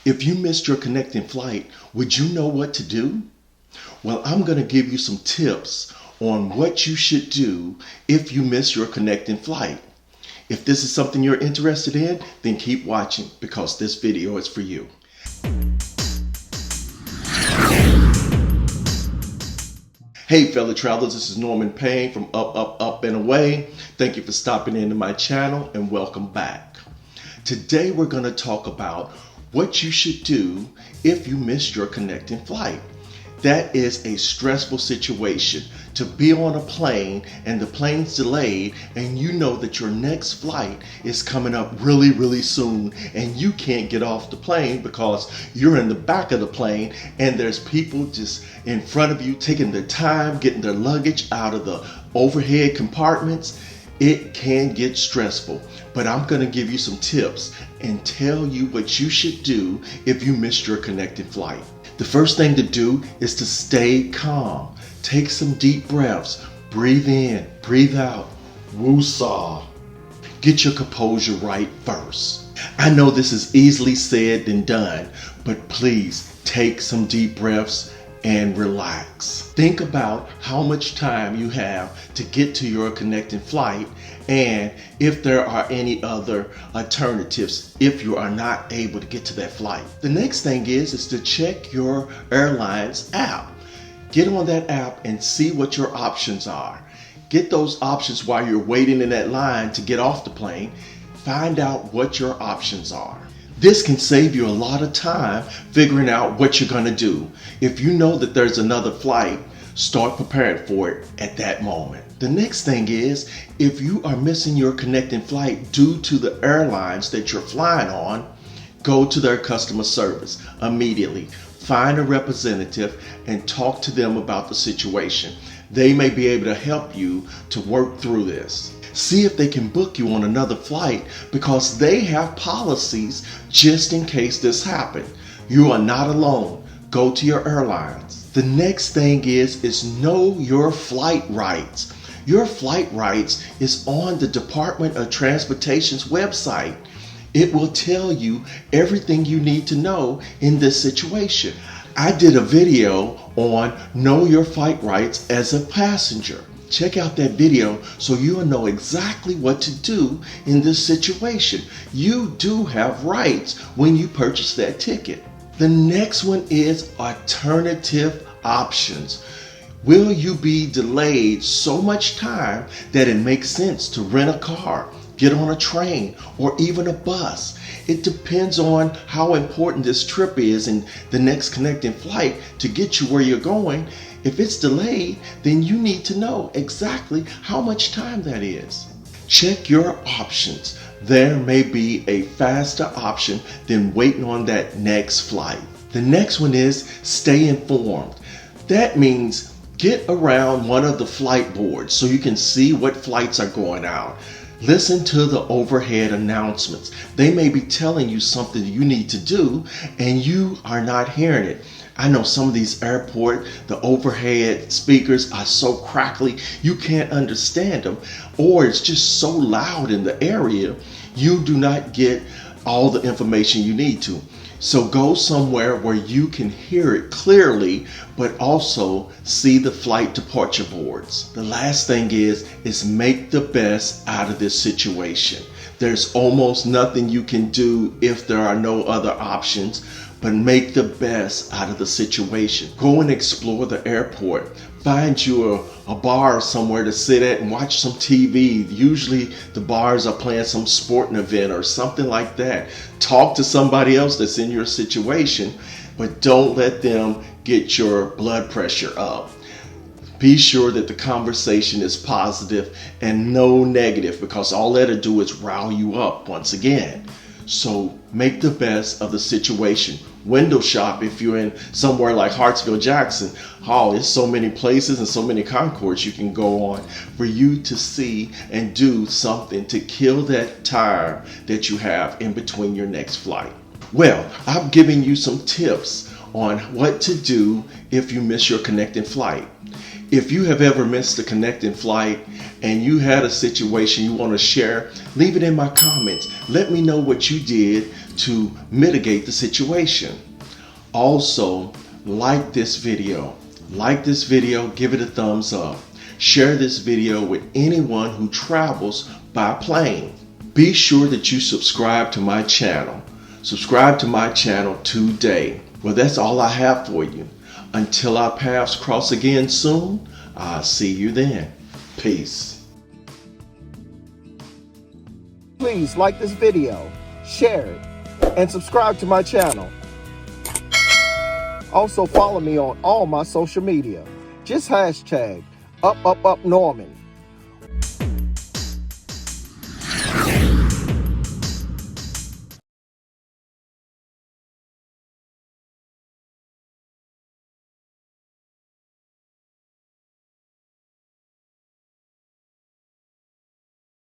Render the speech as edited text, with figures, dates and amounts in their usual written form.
If you missed your connecting flight, would you know what to do? Well, I'm going to give you some tips on what you should do if you miss your connecting flight. If this is something you're interested in, then keep watching because this video is for you. Hey fellow travelers, this is Payne from Up and Away. Thank you for stopping into my channel and welcome back. Today we're going to talk about what you should do if you missed your connecting flight. That is a stressful situation to be on a plane and the plane's delayed and you know that your next flight is coming up really soon and you can't get off the plane because you're in the back of the plane and there's people just in front of you taking their time getting their luggage out of the overhead compartments. It can get stressful, but I'm going to give you some tips and tell you what you should do if you missed your connecting flight. The first thing to do is to stay calm. Take some deep breaths. Breathe in, breathe out. Woosah. Get your composure right first. I know this is easily said than done, but please take some deep breaths and relax. Think about how much time you have to get to your connecting flight and if there are any other alternatives if you are not able to get to that flight. The next thing is to check your Airlines app. Get on that app and see what your options are. Get those options while you're waiting in that line to get off the plane. Find out what your options are. This can save you a lot of time figuring out what you're going to do. If you know that there's another flight, start preparing for it at that moment. The next thing is, if you are missing your connecting flight due to the airlines that you're flying on, go to their customer service immediately. Find a representative and talk to them about the situation. They may be able to help you to work through this. See if they can book you on another flight because they have policies just in case this happens. You are not alone. Go to your airlines. The next thing is know your flight rights. Your flight rights is on the Department of Transportation's website. It will tell you everything you need to know in this situation. I did a video on know your flight rights as a passenger. Check out that video so you'll know exactly what to do in this situation. You do have rights when you purchase that ticket. The next one is alternative options. Will you be delayed so much time that it makes sense to rent a car, get on a train, or even a bus? It depends on how important this trip is and the next connecting flight to get you where you're going. If it's delayed, then you need to know exactly how much time that is. Check your options. There may be a faster option than waiting on that next flight. The next one is stay informed. That means get around one of the flight boards so you can see what flights are going out. Listen to the overhead announcements. They may be telling you something you need to do and you are not hearing it. I know some of these airport, the overhead speakers are so crackly you can't understand them, or it's just so loud in the area you do not get all the information you need to. So go somewhere where you can hear it clearly, but also see the flight departure boards. The last thing is make the best out of this situation. There's almost nothing you can do if there are no other options, but make the best out of the situation. Go and explore the airport. Find you a bar somewhere to sit at and watch some TV. Usually the bars are playing some sporting event or something like that. Talk to somebody else that's in your situation, but don't let them get your blood pressure up. Be sure that the conversation is positive and no negative because all that'll do is rile you up once again. So make the best of the situation. Window shop if you're in somewhere like Hartsville, Jackson. Oh, there's so many places and so many concourses you can go on for you to see and do something to kill that time that you have in between your next flight. Well, I've given you some tips on what to do if you miss your connecting flight. If you have ever missed a connecting flight and you had a situation you want to share, leave it in my comments. Let me know what you did to mitigate the situation. Also, like this video. Like this video, give it a thumbs up. Share this video with anyone who travels by plane. Be sure that you subscribe to my channel. Subscribe to my channel today. Well, that's all I have for you. Until our paths cross again soon, I'll see you then. Peace. Please like this video, share it, and subscribe to my channel. Also follow me on all my social media. Just hashtag #UpUpUpNorman.